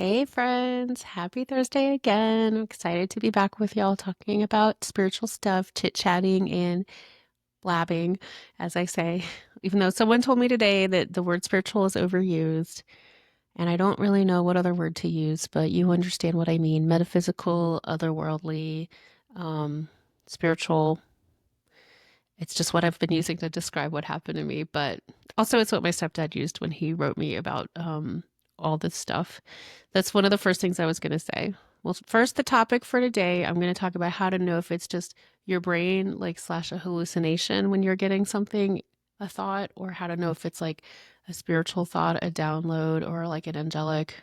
Hey friends, happy Thursday again. I'm excited to be back with y'all talking about spiritual stuff, chit-chatting and blabbing, as I say. Even though someone told me today that the word spiritual is overused, and I don't really know what other word to use, but you understand what I mean. Metaphysical, otherworldly, um, spiritual. It's just what I've been using to describe what happened to me, but also it's what my stepdad used when he wrote me about all this stuff. That's one of the first things I was going to say. Well, first, the topic for today, I'm going to talk about how to know if it's just your brain, like, slash a hallucination when you're getting something, a thought, or how to know if it's like a spiritual thought, a download, or like an angelic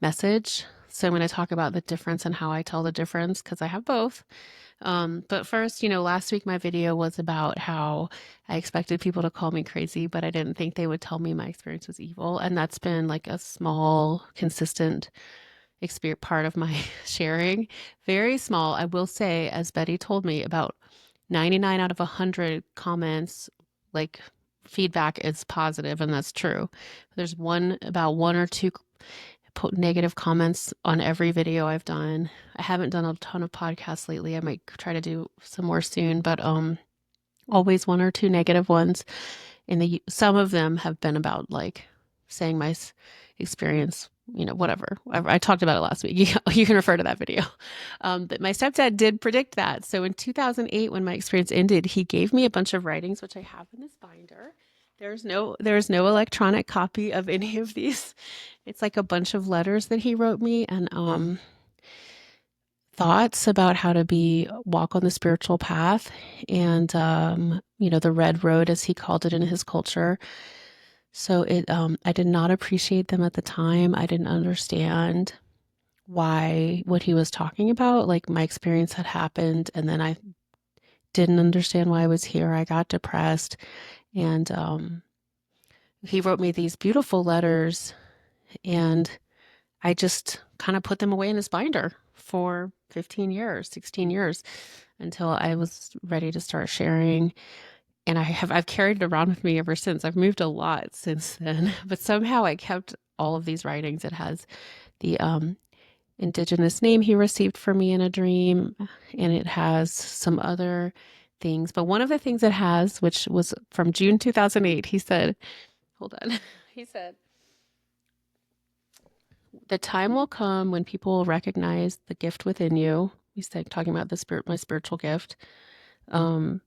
message. So I'm going to talk about the difference and how I tell the difference because I have both. But first, last week my video was about how I expected people to call me crazy, but I didn't think they would tell me my experience was evil. And that's been like a small, consistent experience part of my sharing. Very small, I will say, as Betty told me, about 99 out of 100 comments, like feedback is positive, and that's true. There's about one or two put negative comments on every video I've done. I haven't done a ton of podcasts lately. I might try to do some more soon, but always one or two negative ones. And some of them have been about like saying my experience, whatever. I talked about it last week. You can refer to that video. But my stepdad did predict that. So in 2008, when my experience ended, he gave me a bunch of writings, which I have in this binder. There's no electronic copy of any of these. It's like a bunch of letters that he wrote me and thoughts about how to walk on the spiritual path and the red road as he called it in his culture. So I did not appreciate them at the time. I didn't understand what he was talking about. Like my experience had happened and then I didn't understand why I was here. I got depressed and he wrote me these beautiful letters and I just kind of put them away in this binder for 15 years, 16 years until I was ready to start sharing. And I've carried it around with me ever since. I've moved a lot since then, but somehow I kept all of these writings. It has the indigenous name he received for me in a dream, and it has some other things. But one of the things it has, which was from June 2008, he said, hold on. He said, the time will come when people will recognize the gift within you. He's talking about my spiritual gift. When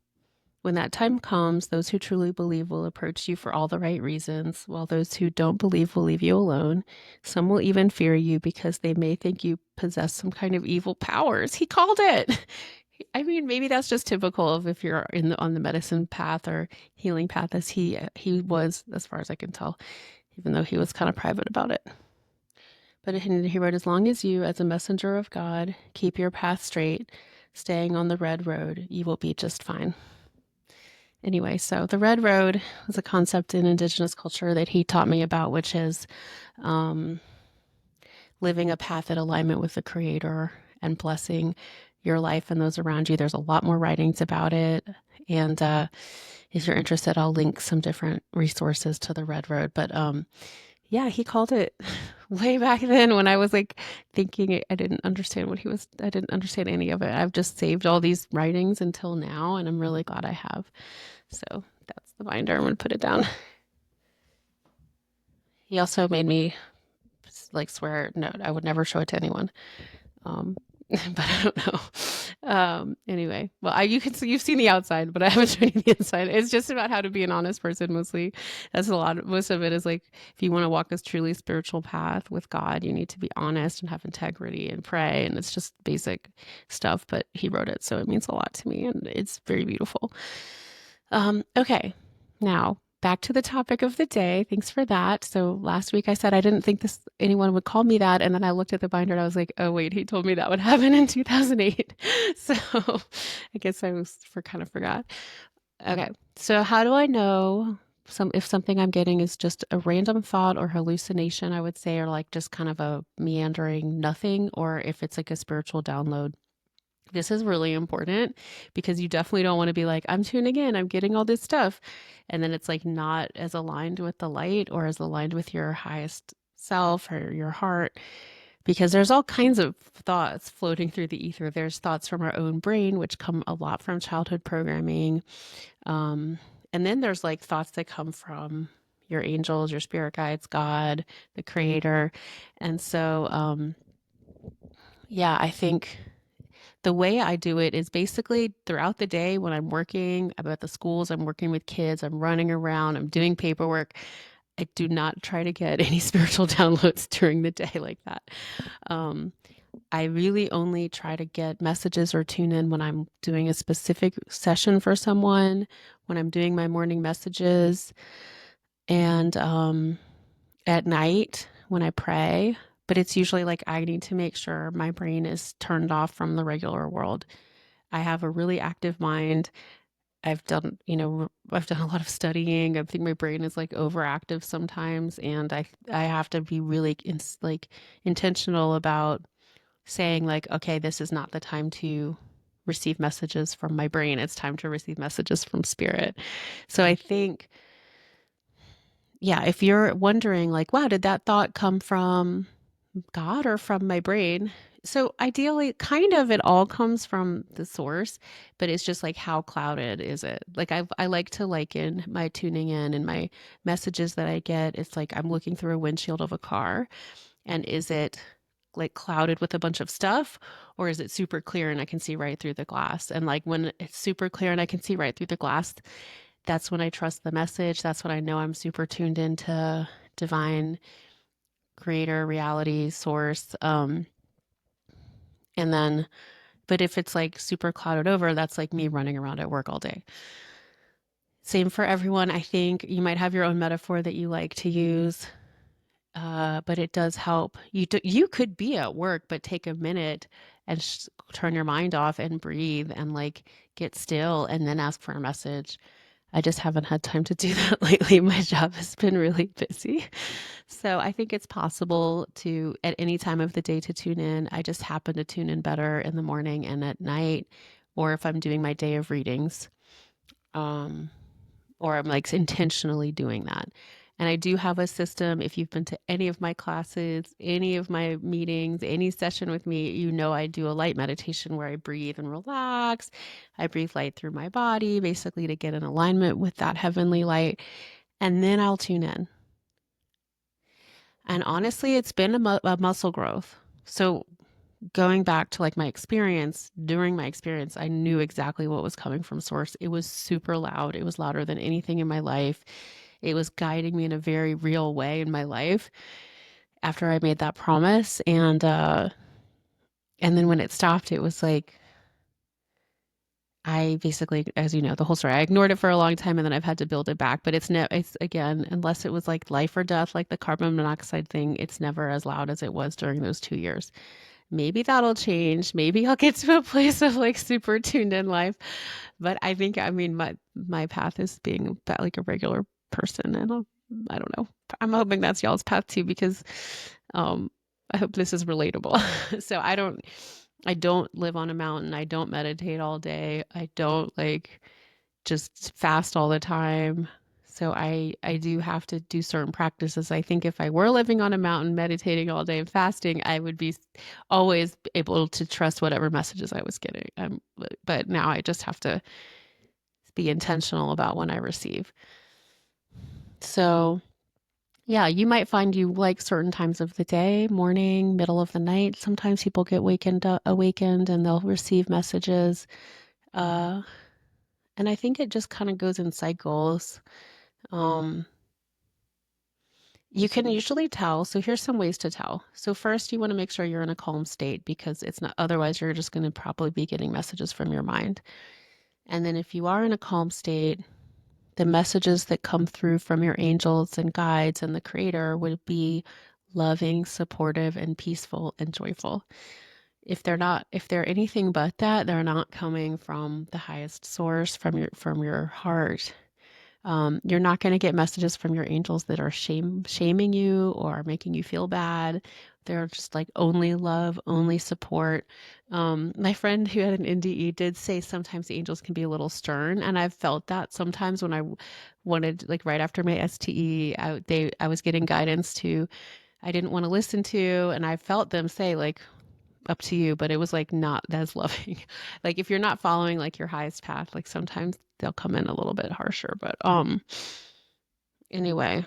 that time comes, those who truly believe will approach you for all the right reasons, while those who don't believe will leave you alone. Some will even fear you because they may think you possess some kind of evil powers. He called it. I mean, maybe that's just typical of if you're on the medicine path or healing path, as he was, as far as I can tell, even though he was kind of private about it. But he wrote, as long as you, as a messenger of God, keep your path straight, staying on the red road, you will be just fine. Anyway, so the red road was a concept in indigenous culture that he taught me about, which is living a path in alignment with the Creator and blessing your life and those around you. There's a lot more writings about it. And if you're interested, I'll link some different resources to the red road. But yeah, he called it way back then when I was like thinking I didn't understand I didn't understand any of it. I've just saved all these writings until now, and I'm really glad I have. So that's the binder. I'm going to put it down. He also made me like swear, no, I would never show it to anyone. But I don't know. Anyway, well, you've seen the outside, but I haven't shown you the inside. It's just about how to be an honest person mostly. Most of it is like, if you want to walk this truly spiritual path with God, you need to be honest and have integrity and pray. And it's just basic stuff, but he wrote it. So it means a lot to me and it's very beautiful. Okay. Now back to the topic of the day. Thanks for that. So last week I said I didn't think anyone would call me that, and then I looked at the binder and I was like, oh wait, he told me that would happen in 2008. So I guess I kind of forgot. Okay, so how do I know if something I'm getting is just a random thought or hallucination? I would say, or like just kind of a meandering nothing, or if it's like a spiritual download. This is really important because you definitely don't want to be like, I'm tuning in, I'm getting all this stuff. And then it's like not as aligned with the light or as aligned with your highest self or your heart, because there's all kinds of thoughts floating through the ether. There's thoughts from our own brain, which come a lot from childhood programming. Um, and then there's like thoughts that come from your angels, your spirit guides, God, the creator. And so, yeah, I think the way I do it is basically throughout the day when I'm working, I'm at the schools, I'm working with kids, I'm running around, I'm doing paperwork. I do not try to get any spiritual downloads during the day like that. Um, I really only try to get messages or tune in when I'm doing a specific session for someone, when I'm doing my morning messages, and at night when I pray. But it's usually like I need to make sure my brain is turned off from the regular world. I have a really active mind. I've done a lot of studying. I think my brain is like overactive sometimes, and I have to be really like intentional about saying like, okay, this is not the time to receive messages from my brain. It's time to receive messages from spirit. So I think, yeah, if you're wondering like, wow, did that thought come from God or from my brain? So ideally, kind of it all comes from the source, but it's just like how clouded is it? Like I like to liken my tuning in and my messages that I get. It's like I'm looking through a windshield of a car, and is it like clouded with a bunch of stuff, or is it super clear and I can see right through the glass? And like when it's super clear and I can see right through the glass, that's when I trust the message. That's when I know I'm super tuned into divine creator, reality, source. And then, but if it's like super clouded over, that's like me running around at work all day. Same for everyone. I think you might have your own metaphor that you like to use, but it does help. You could be at work, but take a minute and turn your mind off and breathe and like get still and then ask for a message. I just haven't had time to do that lately. My job has been really busy. So I think it's possible to, at any time of the day, to tune in. I just happen to tune in better in the morning and at night, or if I'm doing my day of readings, um, or I'm like intentionally doing that. And I do have a system. If you've been to any of my classes, any of my meetings, any session with me, you know I do a light meditation where I breathe and relax. I breathe light through my body, basically to get in alignment with that heavenly light. And then I'll tune in. And honestly, it's been a muscle growth. So going back to like my experience, during my experience, I knew exactly what was coming from source. It was super loud. It was louder than anything in my life. It was guiding me in a very real way in my life after I made that promise. And then when it stopped, it was like I basically, as you know, the whole story, I ignored it for a long time and then I've had to build it back. But it's again, unless it was like life or death, like the carbon monoxide thing, it's never as loud as it was during those 2 years. Maybe that'll change. Maybe I'll get to a place of like super tuned in life. But I think, I mean, my path is being like a regular person, and I don't know. I'm hoping that's y'all's path too, because um, I hope this is relatable. So I don't live on a mountain. I don't meditate all day. I don't like just fast all the time. So I do have to do certain practices. I think if I were living on a mountain, meditating all day and fasting, I would be always able to trust whatever messages I was getting. But now I just have to be intentional about when I receive. So yeah, you might find you like certain times of the day, morning, middle of the night. Sometimes people get awakened and they'll receive messages. Uh, and I think it just kind of goes in cycles. Um, you can usually tell. So here's some ways to tell. So first, you want to make sure you're in a calm state, because it's not, otherwise you're just going to probably be getting messages from your mind. And then if you are in a calm state, the messages that come through from your angels and guides and the creator would be loving, supportive, and peaceful and joyful. If they're anything but that, they're not coming from the highest source, from your heart. You're not going to get messages from your angels that are shaming you or making you feel bad. They're just like only love, only support. My friend who had an NDE did say sometimes the angels can be a little stern, and I've felt that sometimes when I wanted, like right after my STE, I was getting guidance to I didn't want to listen to, and I felt them say like, up to you, but it was like not as loving. Like if you're not following like your highest path, like sometimes they'll come in a little bit harsher. But anyway,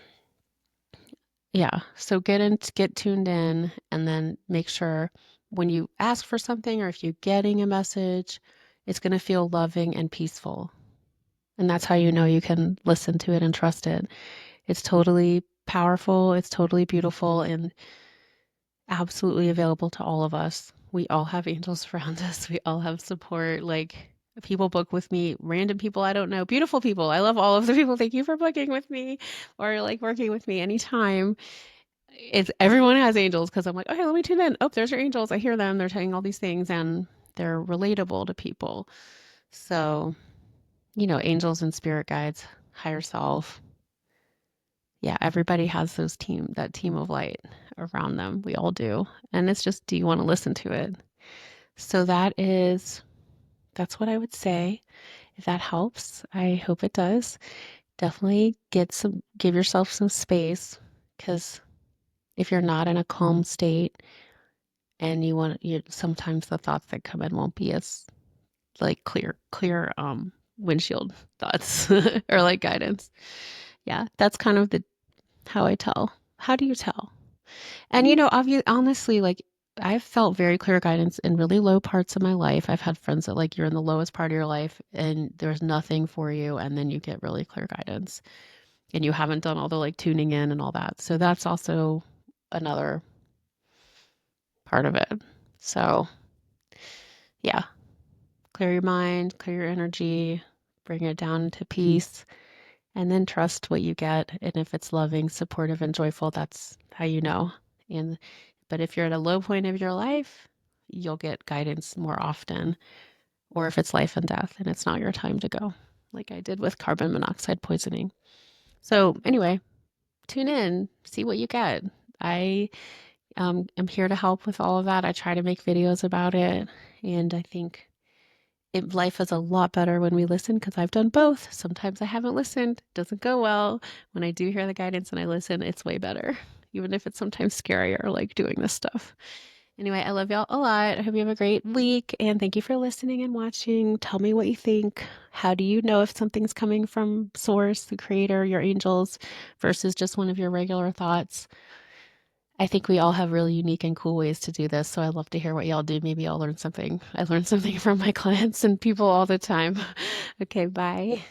yeah. So get tuned in, and then make sure when you ask for something or if you're getting a message, it's going to feel loving and peaceful. And that's how you know you can listen to it and trust it. It's totally powerful, it's totally beautiful, and absolutely available to all of us. We all have angels around us. We all have support. Like people book with me, random people I don't know, beautiful people. I love all of the people. Thank you for booking with me or like working with me anytime. It's everyone has angels because I'm like, okay, let me tune in. Oh, there's your angels. I hear them. They're saying all these things and they're relatable to people. So, angels and spirit guides, higher self. Yeah, everybody has that team of light around them. We all do. And it's just, do you want to listen to it? So that's what I would say. If that helps, I hope it does. Definitely give yourself some space, because if you're not in a calm state and sometimes the thoughts that come in won't be as like clear windshield thoughts or like guidance. Yeah, that's kind of how I tell. How do you tell? And honestly, like I've felt very clear guidance in really low parts of my life. I've had friends that like you're in the lowest part of your life and there's nothing for you, and then you get really clear guidance and you haven't done all the like tuning in and all that. So that's also another part of it. So yeah, clear your mind, clear your energy, bring it down to peace, and then trust what you get. And if it's loving, supportive, and joyful, that's how you know. But if you're at a low point of your life, you'll get guidance more often. Or if it's life and death and it's not your time to go, like I did with carbon monoxide poisoning. So anyway, tune in, see what you get. I am here to help with all of that. I try to make videos about it, and I think life is a lot better when we listen, because I've done both. Sometimes I haven't listened, it doesn't go well. When I do hear the guidance and I listen, it's way better, even if it's sometimes scarier, like doing this stuff. Anyway, I love y'all a lot. I hope you have a great week, and thank you for listening and watching. Tell me what you think. How do you know if something's coming from source, the creator, your angels, versus just one of your regular thoughts? I think we all have really unique and cool ways to do this, so I'd love to hear what y'all do. Maybe I'll learn something. I learn something from my clients and people all the time. Okay, bye.